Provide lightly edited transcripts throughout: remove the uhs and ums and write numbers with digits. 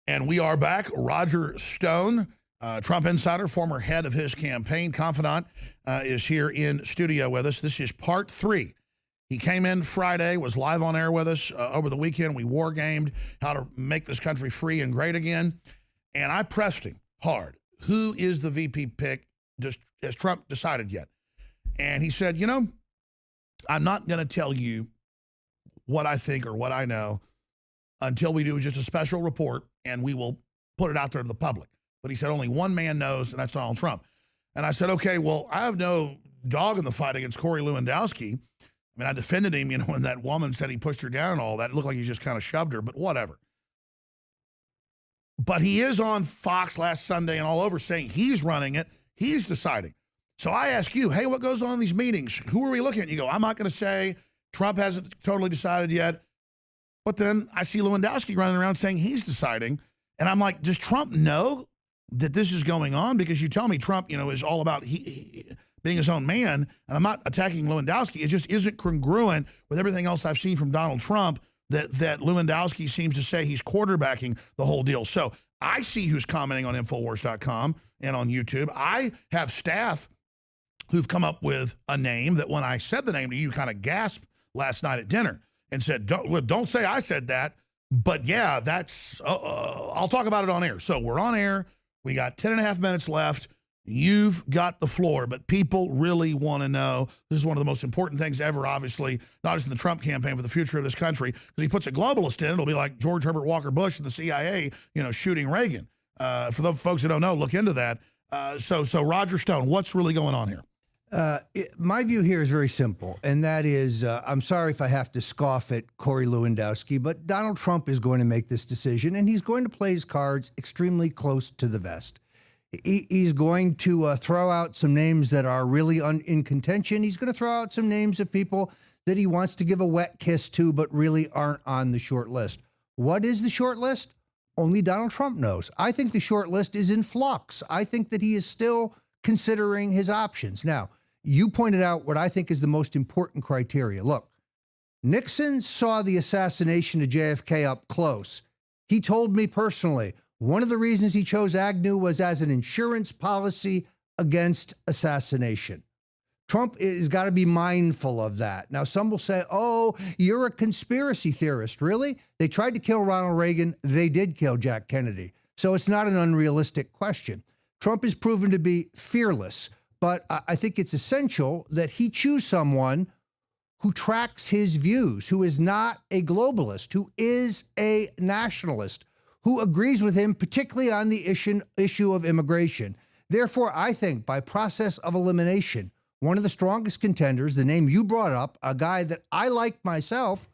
And we are back. Roger Stone, Trump insider, former head of his campaign, confidant, is here in studio with us. This is part 3. He came in Friday, was live on air with us over the weekend. We war gamed how to make this country free and great again. And I pressed him hard. Who is the VP pick? Has Trump decided yet? And he said, you know, I'm not going to tell you what I think or what I know until we do just a special report and we will put it out there to the public. But he said only one man knows, and that's Donald Trump. And I said, okay, well, I have no dog in the fight against Corey Lewandowski. I mean, I defended him, you know, when that woman said he pushed her down and all that. It looked like he just kind of shoved her, but whatever. But he is on Fox last Sunday and all over saying he's running it. He's deciding. So I ask you, hey, what goes on in these meetings? Who are we looking at? You go, I'm not going to say. Trump hasn't totally decided yet. But then I see Lewandowski running around saying he's deciding. And I'm like, does Trump know that this is going on? Because you tell me Trump, you know, is all about being his own man. And I'm not attacking Lewandowski. It just isn't congruent with everything else I've seen from Donald Trump that Lewandowski seems to say he's quarterbacking the whole deal. So I see who's commenting on Infowars.com and on YouTube. I have staff who've come up with a name that when I said the name to you, kind of gasped last night at dinner and said, don't say I said that. But yeah, that's, I'll talk about it on air. So we're on air. We got 10 and a half minutes left. You've got the floor, but people really want to know. This is one of the most important things ever, obviously, not just in the Trump campaign, for the future of this country. Because he puts a globalist in, it'll be like George Herbert Walker Bush and the CIA, you know, shooting Reagan. For those folks that don't know, look into that. So Roger Stone, what's really going on here? My view here is very simple, and that is, I'm sorry if I have to scoff at Corey Lewandowski, but Donald Trump is going to make this decision, and he's going to play his cards extremely close to the vest. He's going to throw out some names that are really in contention. He's going to throw out some names of people that he wants to give a wet kiss to, but really aren't on the short list. What is the short list? Only Donald Trump knows. I think the short list is in flux. I think that he is still considering his options. Now, you pointed out what I think is the most important criteria. Look, Nixon saw the assassination of JFK up close. He told me personally, one of the reasons he chose Agnew was as an insurance policy against assassination. Trump has got to be mindful of that. Now, some will say, oh, you're a conspiracy theorist. Really? They tried to kill Ronald Reagan. They did kill Jack Kennedy. So it's not an unrealistic question. Trump is proven to be fearless, but I think it's essential that he choose someone who tracks his views, who is not a globalist, who is a nationalist, who agrees with him, particularly on the issue of immigration. Therefore, I think by process of elimination, one of the strongest contenders, the name you brought up, a guy that I like myself,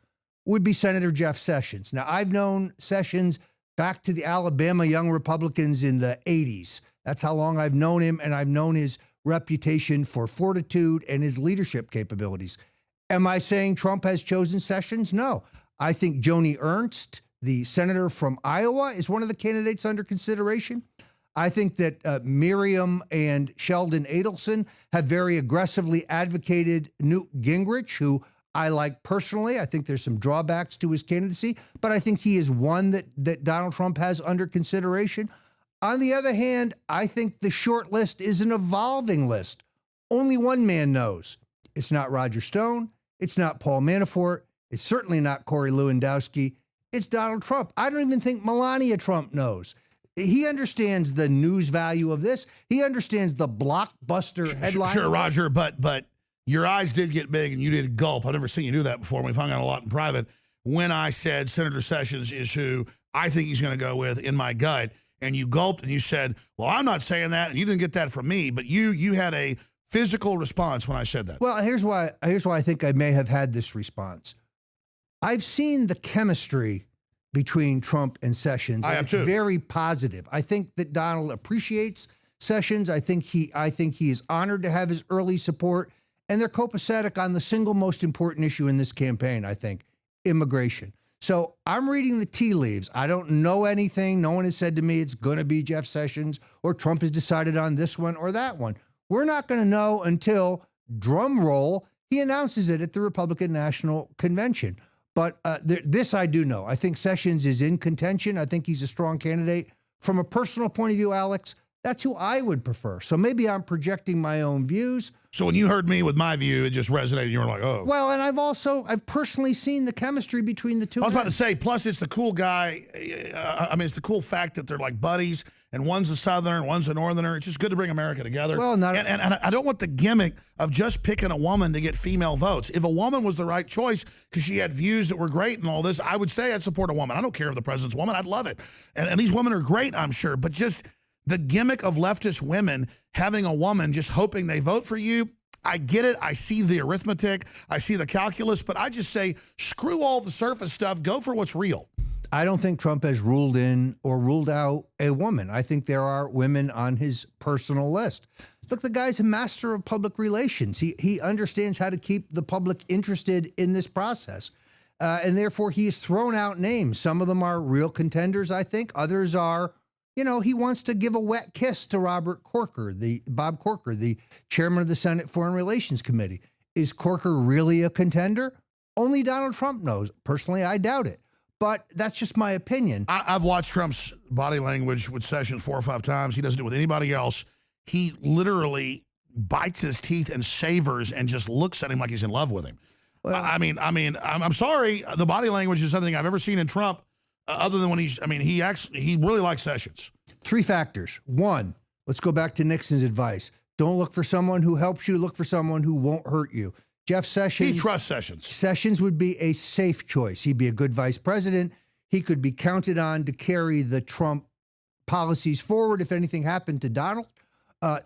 would be Senator Jeff Sessions. Now, I've known Sessions back to the Alabama Young Republicans in the 80s. That's how long I've known him, and I've known his reputation for fortitude and his leadership capabilities. Am I saying Trump has chosen Sessions? No. I think Joni Ernst, the senator from Iowa, is one of the candidates under consideration. I think that Miriam and Sheldon Adelson have very aggressively advocated Newt Gingrich, who I like personally. I think there's some drawbacks to his candidacy, but I think he is one that Donald Trump has under consideration. On the other hand, I think the short list is an evolving list. Only one man knows. It's not Roger Stone. It's not Paul Manafort. It's certainly not Corey Lewandowski. It's Donald Trump. I don't even think Melania Trump knows. He understands the news value of this. He understands the blockbuster headline. Sure, Roger, but your eyes did get big and you did gulp. I've never seen you do that before. We've hung out a lot in private. When I said Senator Sessions is who I think he's going to go with in my gut, and you gulped and you said, well, I'm not saying that, and you didn't get that from me, but you had a physical response when I said that. Well, here's why I think I may have had this response. I've seen the chemistry between Trump and Sessions. I have too. It's very positive. I think that Donald appreciates Sessions. I think he is honored to have his early support, and they're copacetic on the single most important issue in this campaign, I think, immigration. So I'm reading the tea leaves. I don't know anything. No one has said to me it's going to be Jeff Sessions or Trump has decided on this one or that one. We're not going to know until, drum roll, he announces it at the Republican National Convention. But this I do know. I think Sessions is in contention. I think he's a strong candidate. From a personal point of view, Alex, that's who I would prefer. So maybe I'm projecting my own views. So when you heard me with my view, it just resonated. You were like, oh. Well, and I've personally seen the chemistry between the two. I was men. about to say, plus it's the cool guy. I mean, it's the cool fact that they're like buddies, and one's a Southerner and one's a Northerner. It's just good to bring America together. Well, and I don't want the gimmick of just picking a woman to get female votes. If a woman was the right choice because she had views that were great and all this, I would say I'd support a woman. I don't care if the president's a woman. I'd love it. And these women are great, I'm sure. But just the gimmick of leftist women having a woman just hoping they vote for you, I get it. I see the arithmetic. I see the calculus. But I just say, screw all the surface stuff. Go for what's real. I don't think Trump has ruled in or ruled out a woman. I think there are women on his personal list. Look, the guy's a master of public relations. He understands how to keep the public interested in this process. And therefore, he has thrown out names. Some of them are real contenders, I think. Others are, he wants to give a wet kiss to Bob Corker, the chairman of the Senate Foreign Relations Committee. Is Corker really a contender? Only Donald Trump knows. Personally, I doubt it. But that's just my opinion. I've watched Trump's body language with Sessions 4 or 5 times. He doesn't do it with anybody else. He literally bites his teeth and savors and just looks at him like he's in love with him. Well, I'm sorry. The body language is something I've ever seen in Trump. Other than when he really likes Sessions. 3 factors. 1, let's go back to Nixon's advice. Don't look for someone who helps you. Look for someone who won't hurt you. Jeff Sessions. He trusts Sessions. Sessions would be a safe choice. He'd be a good vice president. He could be counted on to carry the Trump policies forward if anything happened to Donald.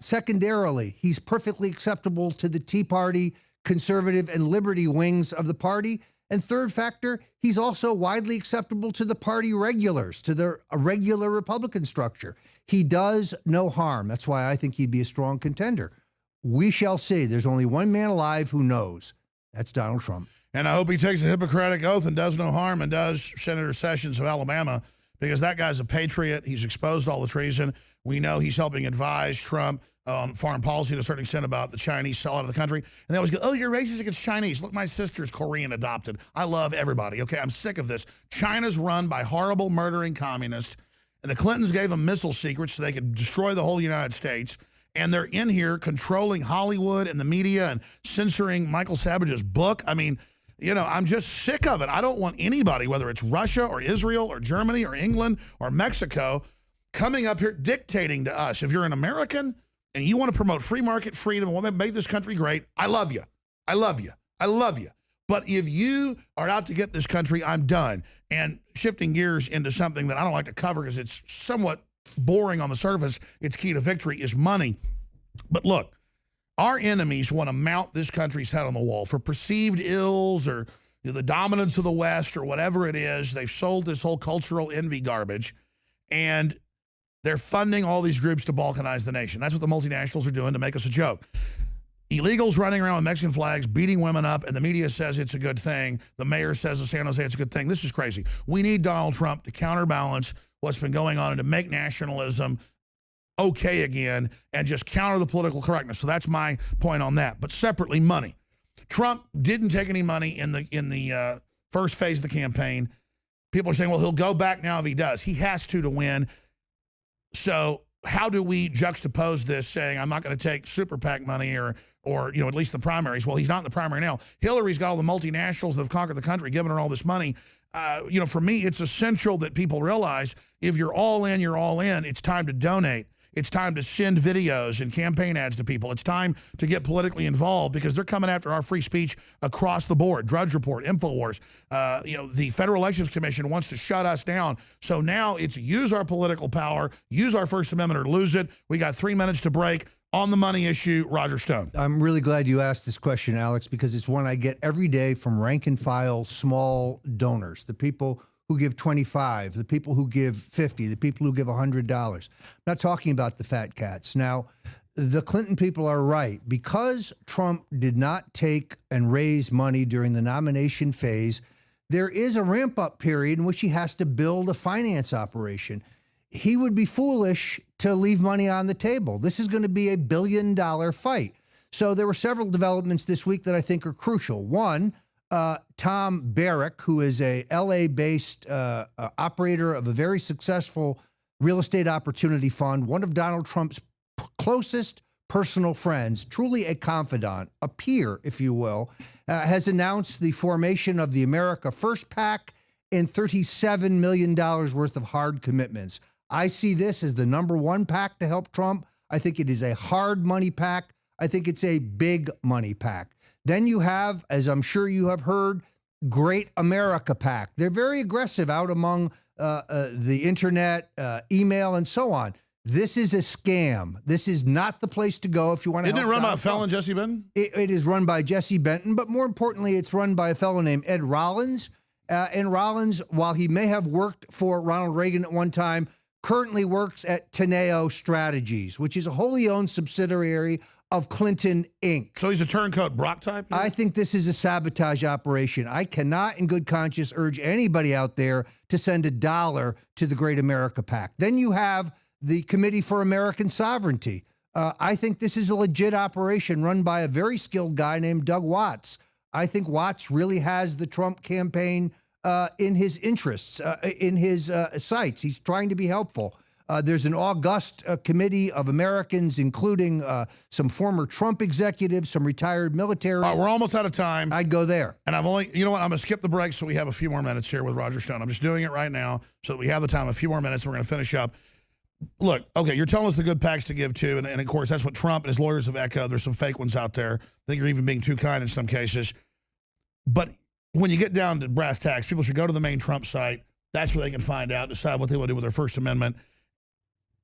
Secondarily, he's perfectly acceptable to the Tea Party, conservative, and liberty wings of the party. And third factor, he's also widely acceptable to the party regulars, to the regular Republican structure. He does no harm. That's why I think he'd be a strong contender. We shall see. There's only one man alive who knows. That's Donald Trump. And I hope he takes a Hippocratic oath and does no harm and does Senator Sessions of Alabama, because that guy's a patriot. He's exposed all the treason. We know he's helping advise Trump on foreign policy to a certain extent about the Chinese sellout of the country. And they always go, oh, you're racist against Chinese. Look, my sister's Korean adopted. I love everybody. Okay, I'm sick of this. China's run by horrible, murdering communists. And the Clintons gave them missile secrets so they could destroy the whole United States. And they're in here controlling Hollywood and the media and censoring Michael Savage's book. I mean, I'm just sick of it. I don't want anybody, whether it's Russia or Israel or Germany or England or Mexico, coming up here dictating to us. If you're an American and you want to promote free market freedom and want to make this country great, I love you. I love you. I love you. But if you are out to get this country, I'm done. And shifting gears into something that I don't like to cover because it's somewhat boring on the surface, its key to victory is money. But look, our enemies want to mount this country's head on the wall for perceived ills or the dominance of the West or whatever it is. They've sold this whole cultural envy garbage, and they're funding all these groups to balkanize the nation. That's what the multinationals are doing to make us a joke. Illegals running around with Mexican flags, beating women up, and the media says it's a good thing. The mayor says of San Jose it's a good thing. This is crazy. We need Donald Trump to counterbalance what's been going on and to make nationalism okay again and just counter the political correctness. So that's my point on that. But separately, money. Trump didn't take any money in the first phase of the campaign. People are saying, well, he'll go back now if he does. He has to win. So how do we juxtapose this saying I'm not going to take super PAC money or at least the primaries? Well, he's not in the primary now. Hillary's got all the multinationals that have conquered the country, giving her all this money. For me, it's essential that people realize if you're all in, you're all in. It's time to donate. It's time to send videos and campaign ads to people. It's time to get politically involved because they're coming after our free speech across the board. Drudge Report, InfoWars, the Federal Elections Commission wants to shut us down. So now it's use our political power, use our First Amendment or lose it. We got 3 minutes to break. On the money issue, Roger Stone. I'm really glad you asked this question, Alex, because it's one I get every day from rank and file small donors, the people who give $25, the people who give $50, the people who give $100. I'm not talking about the fat cats. Now, the Clinton people are right. Because Trump did not take and raise money during the nomination phase, there is a ramp-up period in which he has to build a finance operation. He would be foolish to leave money on the table. This is going to be a billion-dollar fight. So there were several developments this week that I think are crucial. One, Tom Barrack, who is a LA-based operator of a very successful real estate opportunity fund, one of Donald Trump's closest personal friends, truly a confidant, a peer, if you will, has announced the formation of the America First PAC and $37 million worth of hard commitments. I see this as the #1 PAC to help Trump. I think it is a hard money PAC. I think it's a big money PAC. Then you have, as I'm sure you have heard, Great America PAC. They're very aggressive out among the internet, email, and so on. This is a scam. This is not the place to go if you want to. Isn't it run by a felon, Jesse Benton? It is run by Jesse Benton, but more importantly, it's run by a fellow named Ed Rollins. And Rollins, while he may have worked for Ronald Reagan at one time, currently works at Teneo Strategies, which is a wholly owned subsidiary of Clinton Inc. So he's a turncoat Brock type? Yeah? I think this is a sabotage operation. I cannot in good conscience urge anybody out there to send $1 to the Great America PAC. Then you have the Committee for American Sovereignty. I think this is a legit operation run by a very skilled guy named Doug Watts. I think Watts really has the Trump campaign in his interests, in his sights. He's trying to be helpful. There's an august committee of Americans, including some former Trump executives, some retired military. All right, we're almost out of time. I'd go there. And I've only, you know what, I'm going to skip the break so we have a few more minutes here with Roger Stone. I'm just doing it right now so that we have the time, a few more minutes, and we're going to finish up. Look, okay, you're telling us the good PACs to give to, and of course, that's what Trump and his lawyers have echoed. There's some fake ones out there. I think you're even being too kind in some cases. But when you get down to brass tacks, people should go to the main Trump site. That's where they can find out, decide what they want to do with their First Amendment.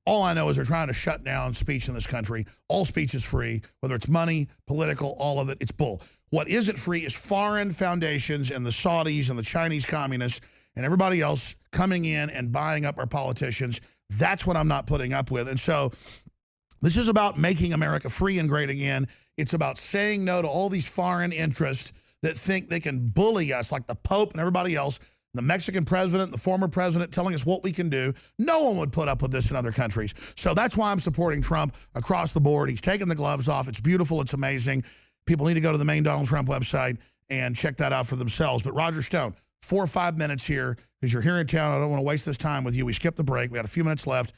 All I know is they're trying to shut down speech in this country. All speech is free, whether it's money, political, all of it, it's bull. What isn't free is foreign foundations and the Saudis and the Chinese communists and everybody else coming in and buying up our politicians. That's what I'm not putting up with. And so this is about making America free and great again. It's about saying no to all these foreign interests that think they can bully us like the Pope and everybody else. The Mexican president, the former president telling us what we can do. No one would put up with this in other countries. So that's why I'm supporting Trump across the board. He's taking the gloves off. It's beautiful. It's amazing. People need to go to the main Donald Trump website and check that out for themselves. But Roger Stone, 4 or 5 minutes here because you're here in town. I don't want to waste this time with you. We skipped the break. We had a few minutes left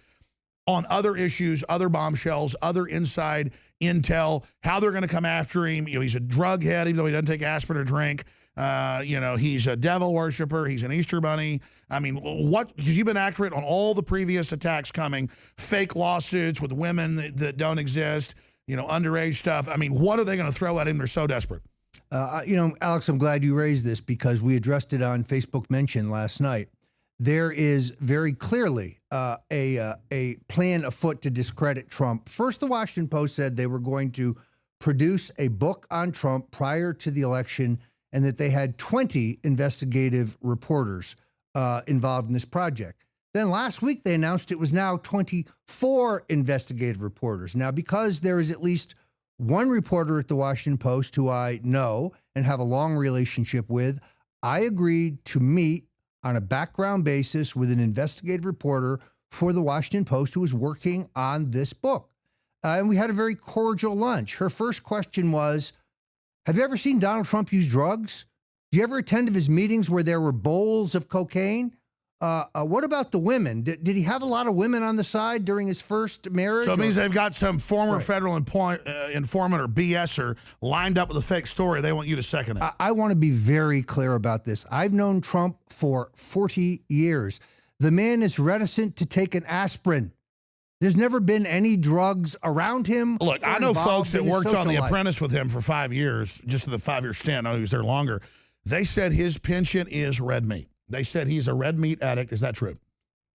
on other issues, other bombshells, other inside intel, how they're going to come after him. You know, he's a drug head, even though he doesn't take aspirin or drink. You know, he's a devil worshiper. He's an Easter bunny. I mean, what? Because you've been accurate on all the previous attacks coming, fake lawsuits with women that don't exist, you know, underage stuff. I mean, what are they going to throw at him? They're so desperate. You know, Alex, I'm glad you raised this because we addressed it on Facebook Mention last night. There is very clearly a plan afoot to discredit Trump. First, the Washington Post said they were going to produce a book on Trump prior to the election and that they had 20 investigative reporters involved in this project. Then last week, they announced it was now 24 investigative reporters. Now, because there is at least one reporter at the Washington Post who I know and have a long relationship with, I agreed to meet on a background basis with an investigative reporter for the Washington Post who was working on this book. And we had a very cordial lunch. Her first question was, have you ever seen Donald Trump use drugs? Do you ever attend his meetings where there were bowls of cocaine? What about the women? Did he have a lot of women on the side during his first marriage? So it means they've got some former federal informant or BSer lined up with a fake story. They want you to second it. I want to be very clear about this. I've known Trump for 40 years. The man is reticent to take an aspirin. There's never been any drugs around him. Look, I know folks that worked on The Apprentice with him for 5 years, just the 5-year stint. I know he was there longer. They said his penchant is red meat. They said he's a red meat addict. Is that true?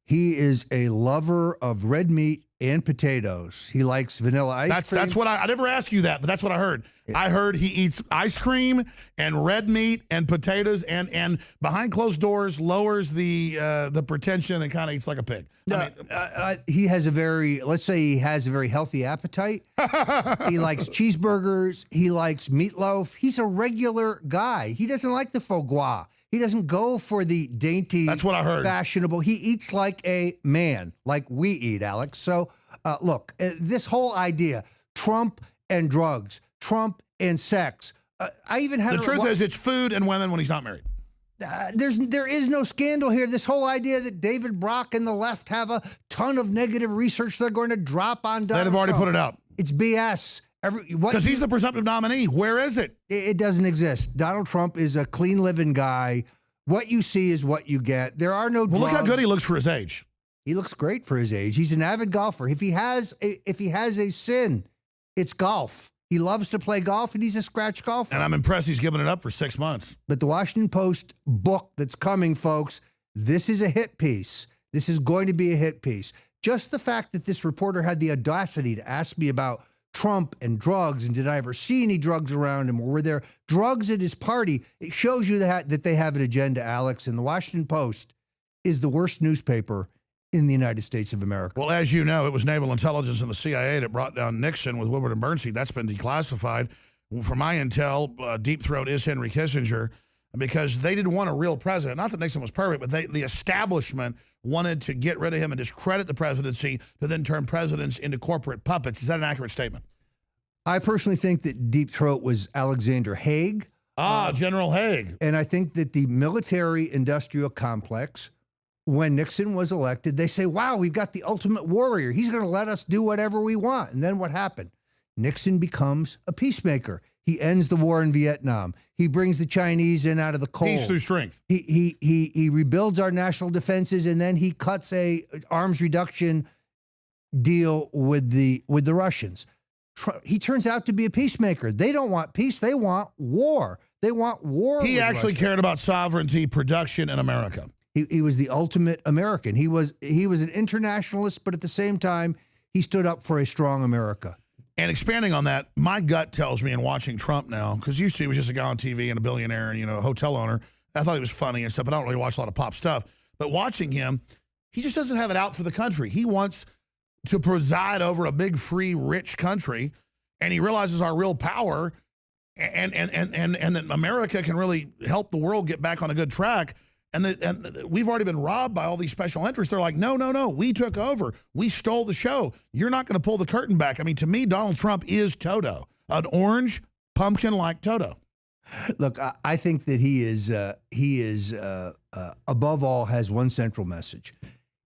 He is a lover of red meat and potatoes. He likes vanilla ice cream. That's what I never asked you that, but that's what I heard. I heard he eats ice cream and red meat and potatoes and behind closed doors lowers the pretension and kind of eats like a pig. He has a very, let's say he has a very healthy appetite. He likes cheeseburgers. He likes meatloaf. He's a regular guy. He doesn't like the foie gras. He doesn't go for the dainty, that's what I heard, fashionable. He eats like a man, like we eat, Alex. So, look, this whole idea, Trump and drugs, Trump and sex, I even had The truth is, it's food and women when he's not married. there is no scandal here. This whole idea that David Brock and the left have a ton of negative research they're going to drop on Donald They've already Trump. put it out. It's BS. Because he's the presumptive nominee. Where is it? It doesn't exist. Donald Trump is a clean living guy. What you see is what you get. There are no drugs. Well, look how good he looks for his age. He looks great for his age. He's an avid golfer. If he has a sin, it's golf. He loves to play golf, and he's a scratch golfer. And I'm impressed he's given it up for 6 months. But the Washington Post book that's coming, folks, this is a hit piece. This is going to be a hit piece. Just the fact that this reporter had the audacity to ask me about Trump and drugs, and did I ever see any drugs around him, or were there drugs at his party? It shows you that they have an agenda, Alex. And the Washington Post is the worst newspaper in the United States of America. Well, as you know, it was naval intelligence and the CIA that brought down Nixon with Woodward and Bernstein. That's been declassified. From my intel, Deep Throat is Henry Kissinger, because they didn't want a real president. Not that Nixon was perfect, but the establishment wanted to get rid of him and discredit the presidency to then turn presidents into corporate puppets. Is that an accurate statement? I personally think that Deep Throat was Alexander Haig. General Haig. And I think that the military-industrial complex, when Nixon was elected, they say, wow, we've got the ultimate warrior. He's going to let us do whatever we want. And then what happened? Nixon becomes a peacemaker. He ends the war in Vietnam. He brings the Chinese in out of the cold. Peace through strength. He rebuilds our national defenses, and then he cuts a arms reduction deal with the Russians. He turns out to be a peacemaker. They don't want peace. They want war. They want war. He actually Russia. cared about sovereignty, production in America. He was the ultimate American. He was an internationalist, but at the same time, he stood up for a strong America. And expanding on that, my gut tells me in watching Trump now, because used to he was just a guy on TV and a billionaire and, you know, a hotel owner. I thought he was funny and stuff, but I don't really watch a lot of pop stuff. But watching him, he just doesn't have it out for the country. He wants to preside over a big, free, rich country, and he realizes our real power and that America can really help the world get back on a good track. And we've already been robbed by all these special interests. They're like, no, we took over. We stole the show. You're not going to pull the curtain back. I mean, to me, Donald Trump is Toto, an orange pumpkin-like Toto. Look, I think that he is above all has one central message.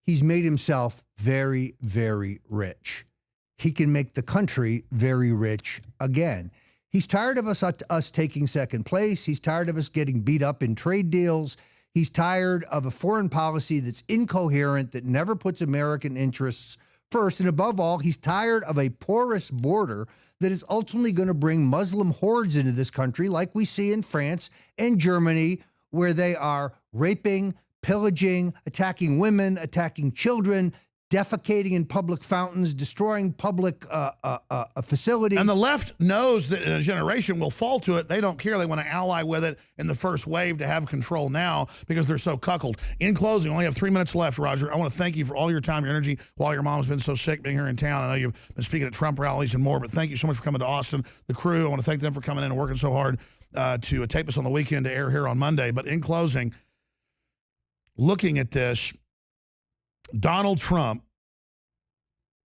He's made himself very, very rich. He can make the country very rich again. He's tired of us taking second place. He's tired of us getting beat up in trade deals. He's tired of a foreign policy that's incoherent, that never puts American interests first. And above all, he's tired of a porous border that is ultimately going to bring Muslim hordes into this country, like we see in France and Germany, where they are raping, pillaging, attacking women, attacking children, defecating in public fountains, destroying public facilities. And the left knows that in a generation will fall to it. They don't care. They want to ally with it in the first wave to have control now because they're so cuckolded. In closing, we only have 3 minutes left, Roger. I want to thank you for all your time, your energy, while your mom's been so sick being here in town. I know you've been speaking at Trump rallies and more, but thank you so much for coming to Austin. The crew, I want to thank them for coming in and working so hard to tape us on the weekend to air here on Monday. But in closing, looking at this, Donald Trump,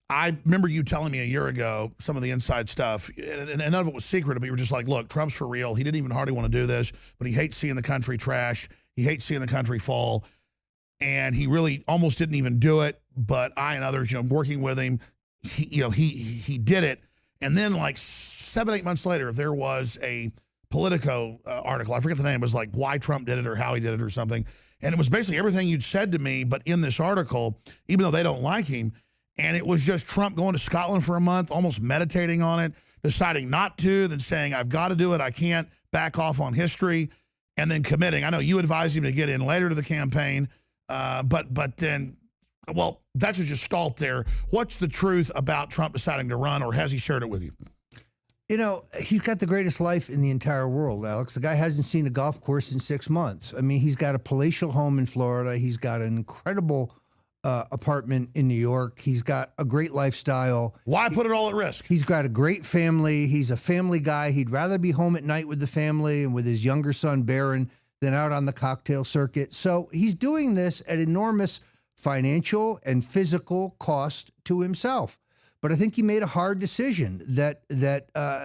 I remember you telling me a year ago some of the inside stuff, and none of it was secret, but you were just like, look, Trump's for real. He didn't even hardly want to do this, but he hates seeing the country trash. He hates seeing the country fall, and he really almost didn't even do it, but I and others, working with him, he did it. And then like 7-8 months later, there was a Politico article. I forget the name. It was like why Trump did it or how he did it or something. And it was basically everything you'd said to me, but in this article, even though they don't like him. And it was just Trump going to Scotland for a month, almost meditating on it, deciding not to, then saying, I've got to do it. I can't back off on history, and then committing. I know you advised him to get in later to the campaign, but then, well, that's just stalled there. What's the truth about Trump deciding to run, or has he shared it with you? You know, he's got the greatest life in the entire world, Alex. The guy hasn't seen a golf course in 6 months. I mean, he's got a palatial home in Florida. He's got an incredible apartment in New York. He's got a great lifestyle. Why put it all at risk? He's got a great family. He's a family guy. He'd rather be home at night with the family and with his younger son, Barron, than out on the cocktail circuit. So he's doing this at enormous financial and physical cost to himself. But I think he made a hard decision that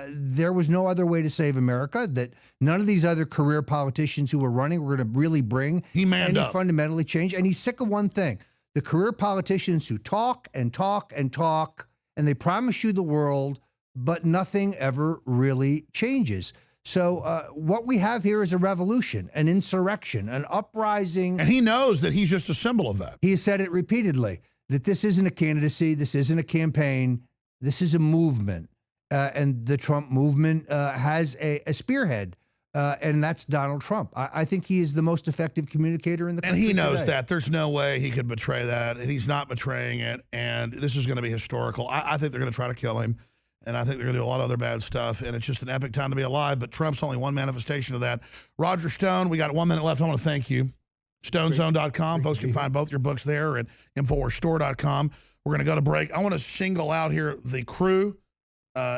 there was no other way to save America, that none of these other career politicians who were running were going to really bring any fundamentally change. And he's sick of one thing: the career politicians who talk and talk and talk, and they promise you the world, but nothing ever really changes. So what we have here is a revolution, an insurrection, an uprising. And he knows that he's just a symbol of that. He has said it repeatedly, that this isn't a candidacy, this isn't a campaign, this is a movement. And the Trump movement has a spearhead, and that's Donald Trump. I think he is the most effective communicator in the country. And he knows today. that. There's no way he could betray that, and he's not betraying it, and this is going to be historical. I think they're going to try to kill him, and I think they're going to do a lot of other bad stuff, and it's just an epic time to be alive, but Trump's only one manifestation of that. Roger Stone, we got 1 minute left. I want to thank you. StoneZone.com. Folks can find both your books there at InfoWarsStore.com. We're going to go to break. I want to single out here the crew,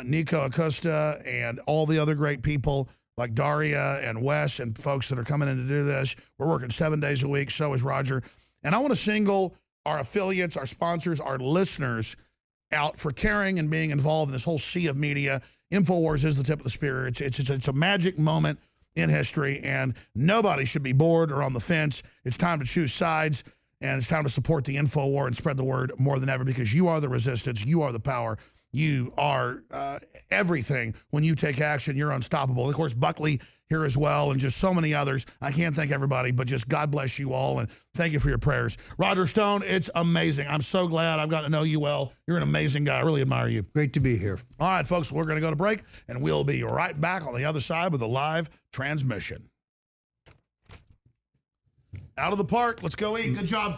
Nico Acosta and all the other great people like Daria and Wes and folks that are coming in to do this. We're working 7 days a week. So is Roger. And I want to single our affiliates, our sponsors, our listeners out for caring and being involved in this whole sea of media. InfoWars is the tip of the spear. It's a magic moment in history, and nobody should be bored or on the fence. It's time to choose sides, and it's time to support the InfoWar and spread the word more than ever, because you are the resistance, you are the power, you are everything. When you take action, you're unstoppable. And of course, Buckley here as well, and just so many others. I can't thank everybody, but just God bless you all, and thank you for your prayers. Roger Stone, it's amazing. I'm so glad I've gotten to know you well. You're an amazing guy. I really admire you. Great to be here. All right, folks, we're going to go to break, and we'll be right back on the other side with a live transmission. Out of the park. Let's go eat. Good job.